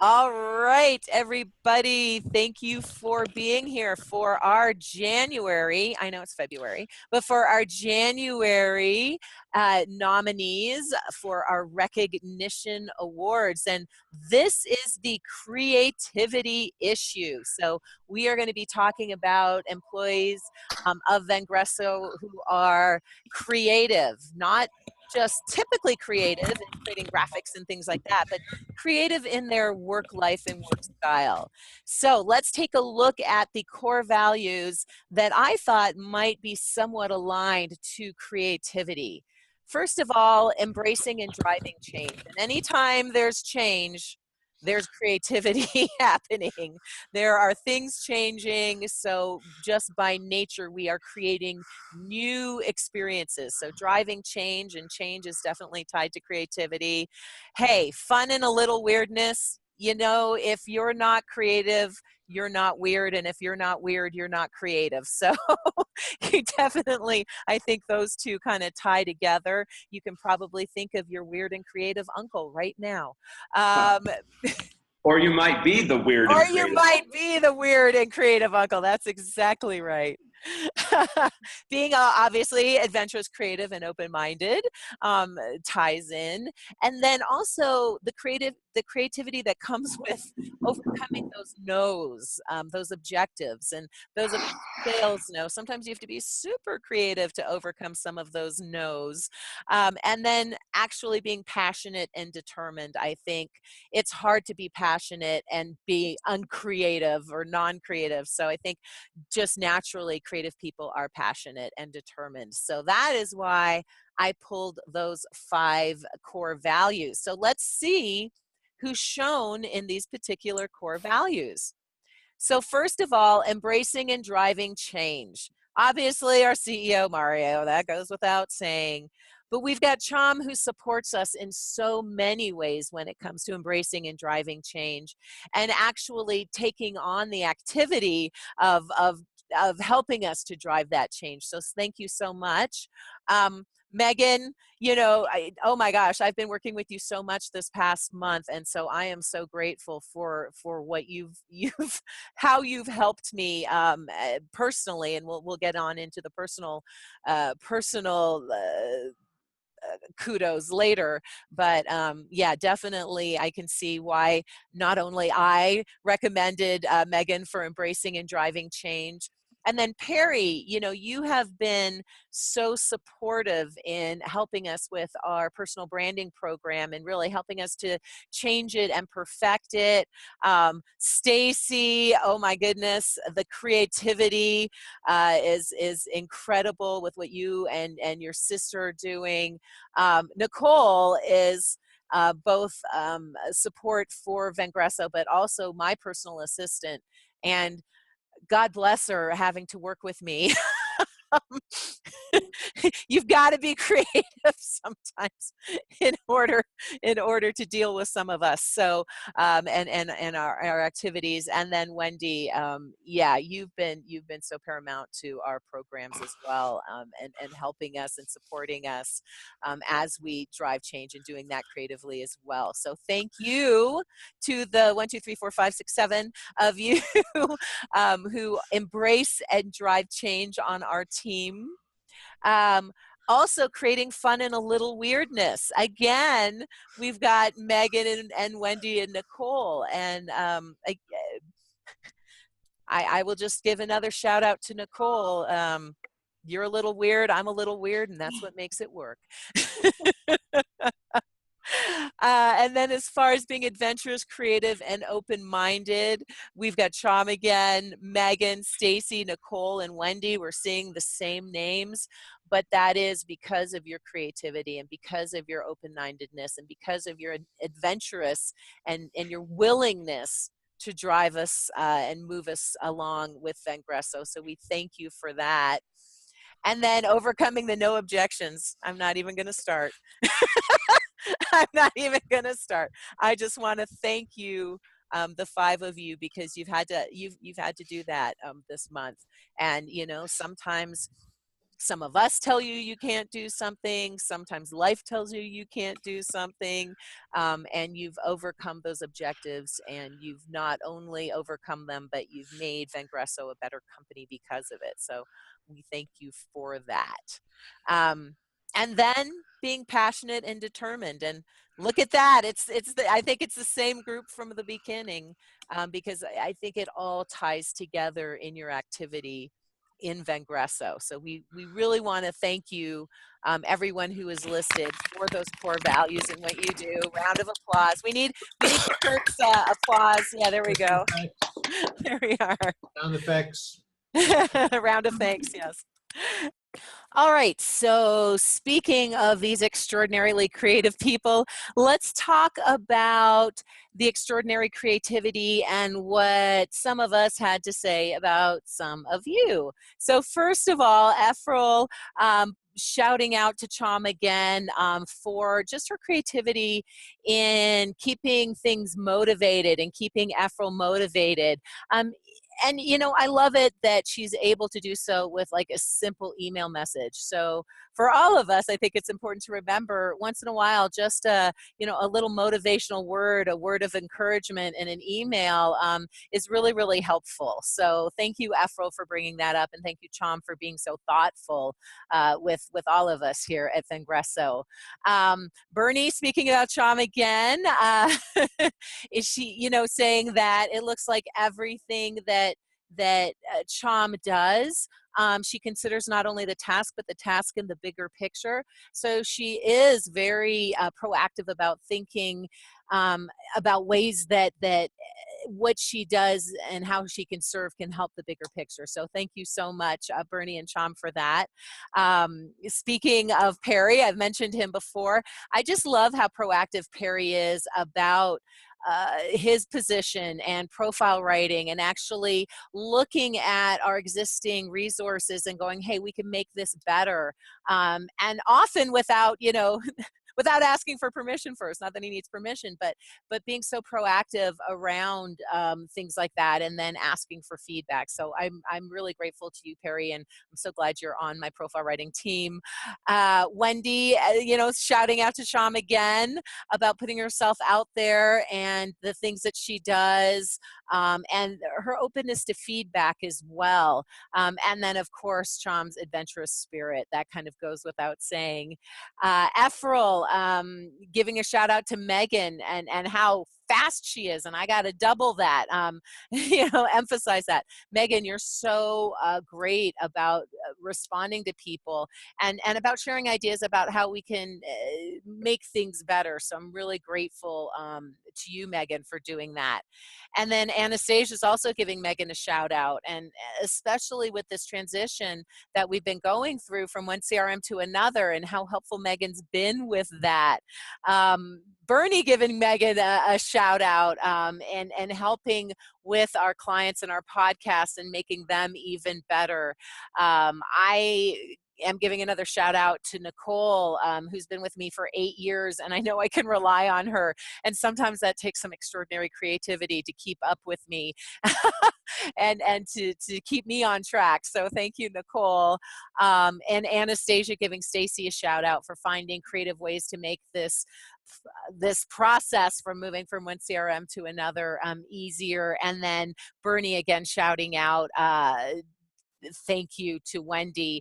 All right, everybody, thank you for being here for our January, I know it's February, but for our January nominees for our recognition awards. And this is the creativity issue. So we are going to be talking about employees of Vengreso who are creative, not just typically creative in creating graphics and things like that, but creative in their work life and work style. So let's take a look at the core values that I thought might be somewhat aligned to creativity. First of all, embracing and driving change. And anytime there's change, there's creativity happening. There are things changing. So just by nature, we are creating new experiences. So driving change, and change is definitely tied to creativity. Hey, fun and a little weirdness. You know, if you're not creative, you're not weird. And if you're not weird, you're not creative. So you definitely, I think those two kind of tie together. You can probably think of your weird and creative uncle right now. Or you might be the weird Or and you creative. might be the weird and creative uncle. That's exactly right. Being obviously adventurous, creative, and open-minded ties in, and then also the creativity that comes with overcoming those no's, those objectives, and those sales no. Sometimes you have to be super creative to overcome some of those no's, and then actually being passionate and determined. I think it's hard to be passionate and be uncreative or non-creative. So I think just naturally creative people are passionate and determined. So that is why I pulled those 5 core values. So let's see who's shown in these particular core values. So first of all, embracing and driving change. Obviously, our CEO, Mario, that goes without saying. But we've got Chom, who supports us in so many ways when it comes to embracing and driving change and actually taking on the activity of helping us to drive that change. So thank you so much. Megan, you know, oh my gosh, I've been working with you so much this past month, and so I am so grateful for what you've how you've helped me personally, and we'll get on into the personal kudos later. But yeah, definitely I can see why not only I recommended Megan for embracing and driving change. And then Perry, you know, you have been so supportive in helping us with our personal branding program and really helping us to change it and perfect it. Stacy, oh my goodness, the creativity is incredible with what you and your sister are doing. Nicole is both support for Vengreso, but also my personal assistant. And God bless her having to work with me. You've got to be creative sometimes in order to deal with some of us. So and our activities. And then Wendy, yeah, you've been so paramount to our programs as well, and helping us and supporting us as we drive change and doing that creatively as well. So thank you to the 1, 2, 3, 4, 5, 6, 7 of you who embrace and drive change on our team. Um, Also creating fun and a little weirdness. Again, we've got Megan and Wendy and Nicole. And I will just give another shout out to Nicole. You're a little weird, I'm a little weird, and that's what makes it work. And then as far as being adventurous, creative, and open-minded, we've got Chom again, Megan, Stacy, Nicole, and Wendy. We're seeing the same names, but that is because of your creativity and because of your open-mindedness and because of your adventurous and your willingness to drive us and move us along with Vengreso. So we thank you for that. And then overcoming the no objections. I'm not even going to start. I'm not even going to start. I just want to thank you, the 5 of you, because you've had to do that this month. And you know, sometimes Some of us tell you you can't do something. Sometimes life tells you you can't do something. And you've overcome those objectives, and you've not only overcome them, but you've made Vengreso a better company because of it. So we thank you for that. And then being passionate and determined, and look at that. I think it's the same group from the beginning, because I think it all ties together in your activity in Vengreso. So we really want to thank you, everyone who is listed, for those core values and what you do. Round of applause. We need Kurt's applause. Yeah, there we go. There we are. Sound effects. Round of thanks, yes. All right, so speaking of these extraordinarily creative people, let's talk about the extraordinary creativity and what some of us had to say about some of you. So first of all, Efrol, shouting out to Chom again, for just her creativity in keeping things motivated and keeping Efrol motivated. And you know, I love it that she's able to do so with like a simple email message. So for all of us, I think it's important to remember once in a while, just a little motivational word, a word of encouragement in an email, is really, really helpful. So thank you, Efrol, for bringing that up, and thank you, Chom, for being so thoughtful with all of us here at Vengreso. Bernie, speaking about Chom again, is she, saying that it looks like everything that Chom does, she considers not only the task, but the task in the bigger picture. So she is very proactive about thinking about ways that what she does and how she can serve can help the bigger picture. So thank you so much, Bernie and Chom, for that. Speaking of Perry, I've mentioned him before. I just love how proactive Perry is about his position and profile writing, and actually looking at our existing resources and going, hey, we can make this better. And often without, without asking for permission first. Not that he needs permission, but being so proactive around things like that, and then asking for feedback. So I'm really grateful to you, Perry, and I'm so glad you're on my profile writing team. Wendy, shouting out to Sham again about putting herself out there and the things that she does, and her openness to feedback as well. And then, of course, Cham's adventurous spirit. That kind of goes without saying. Efrol, giving a shout out to Megan and how fast she is, and I got to double that, emphasize that. Megan, you're so great about responding to people and about sharing ideas about how we can make things better. So I'm really grateful to you, Megan, for doing that. And then Anastasia is also giving Megan a shout out, and especially with this transition that we've been going through from one CRM to another, and how helpful Megan's been with that. Bernie giving Megan a shout out, and helping with our clients and our podcasts and making them even better. I am giving another shout out to Nicole, who's been with me for 8 years, and I know I can rely on her. And sometimes that takes some extraordinary creativity to keep up with me and to keep me on track. So thank you, Nicole. And Anastasia giving Stacy a shout out for finding creative ways to make this process from moving from one CRM to another easier. And then Bernie again shouting out, thank you to Wendy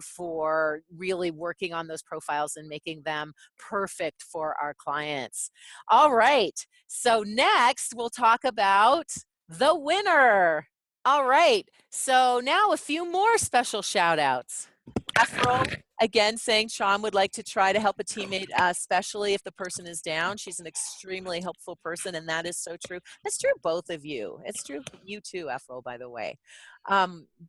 for really working on those profiles and making them perfect for our clients. All right, so next we'll talk about the winner. All right, so now a few more special shout outs. Efrol, again, saying Sean would like to try to help a teammate, especially if the person is down. She's an extremely helpful person, and that is so true. That's true, both of you. It's true, you too, Efrol, by the way.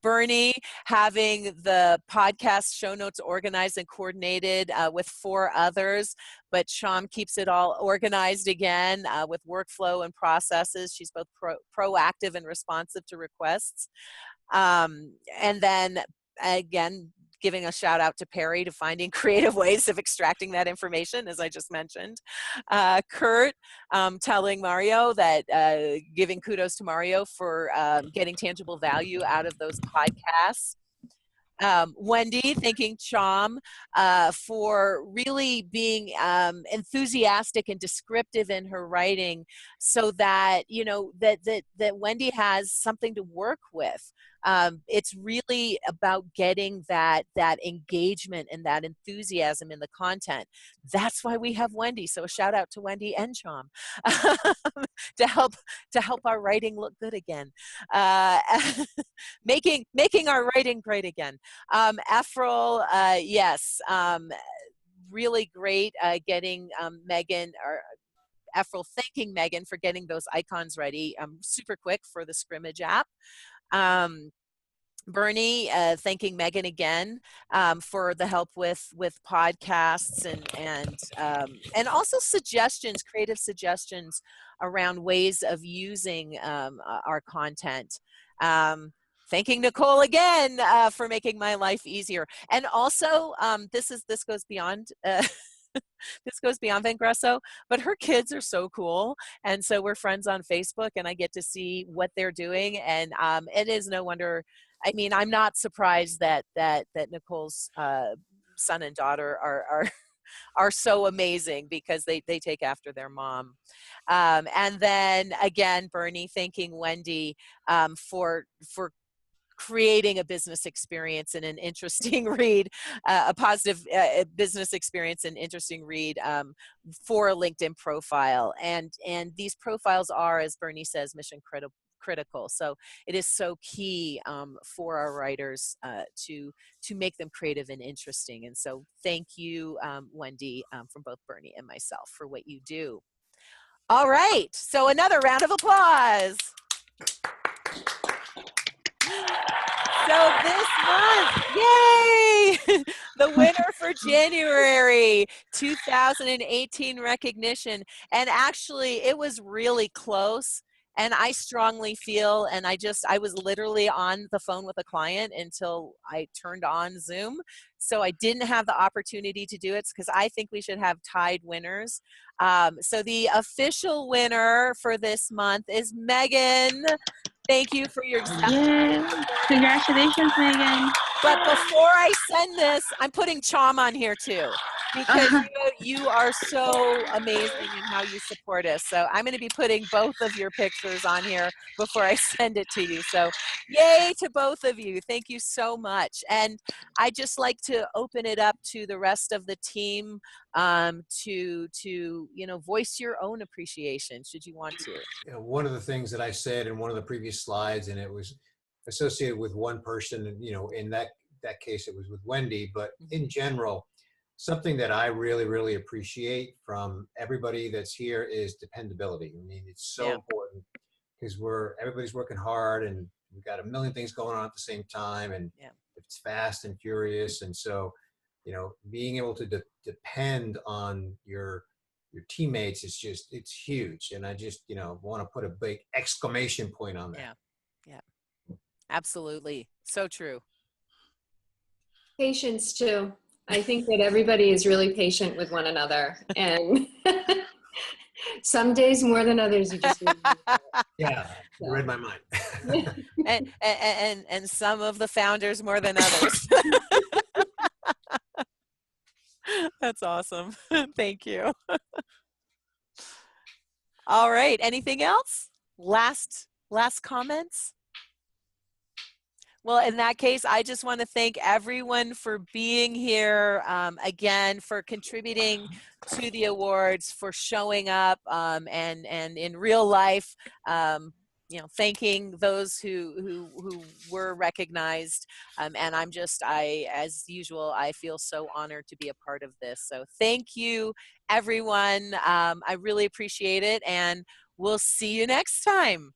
Bernie having the podcast show notes organized and coordinated with 4 others, but Sean keeps it all organized again with workflow and processes. She's both proactive and responsive to requests. And then again, giving a shout out to Perry to finding creative ways of extracting that information, as I just mentioned. Kurt telling Mario that, giving kudos to Mario for getting tangible value out of those podcasts. Wendy, thanking Chom for really being enthusiastic and descriptive in her writing, so that that Wendy has something to work with. It's really about getting that engagement and that enthusiasm in the content. That's why we have Wendy. So a shout out to Wendy and Chom to help our writing look good again, making our writing great again. Efrol, yes, really great getting Megan, or Efrol thanking Megan for getting those icons ready super quick for the scrimmage app. Bernie, thanking Megan again for the help with podcasts and also suggestions, creative suggestions around ways of using our content. Thanking Nicole again for making my life easier, and also this goes beyond. This goes beyond Vengreso, but her kids are so cool, and so we're friends on Facebook, and I get to see what they're doing, and it is no wonder. I mean, I'm not surprised that Nicole's son and daughter are so amazing, because they take after their mom. And then again, Bernie thanking Wendy for creating a business experience and an interesting read, a positive business experience and interesting read for a LinkedIn profile. And these profiles are, as Bernie says, mission critical. So it is so key for our writers to make them creative and interesting. And so thank you, Wendy, from both Bernie and myself, for what you do. All right, so another round of applause. So this month, yay! The winner for January 2018 recognition. And actually, it was really close. And I strongly feel, and I was literally on the phone with a client until I turned on Zoom. So I didn't have the opportunity to do it, because I think we should have tied winners. So the official winner for this month is Megan. Thank you for your Yay. Congratulations, Megan. But before I send this, I'm putting Chom on here too, because you are so amazing in how you support us. So I'm going to be putting both of your pictures on here before I send it to you. So yay to both of you. Thank you so much. And I just like to open it up to the rest of the team to voice your own appreciation, should you want to. One of the things that I said in one of the previous slides, and it was associated with one person, and in that case it was with Wendy, but in general, something that I really appreciate from everybody that's here is dependability. I mean, it's so important, because everybody's working hard, and we've got a million things going on at the same time, and it's fast and furious. And so, being able to depend on your teammates is it's huge. And I just, want to put a big exclamation point on that. Yeah, absolutely. So true. Patience too. I think that everybody is really patient with one another, and some days more than others. You just yeah, you read my mind. and some of the founders more than others. That's awesome. Thank you. All right. Anything else? Last comments? Well, in that case, I just want to thank everyone for being here, again, for contributing to the awards, for showing up, and in real life, thanking those who were recognized. And as usual, I feel so honored to be a part of this. So thank you, everyone. I really appreciate it, and we'll see you next time.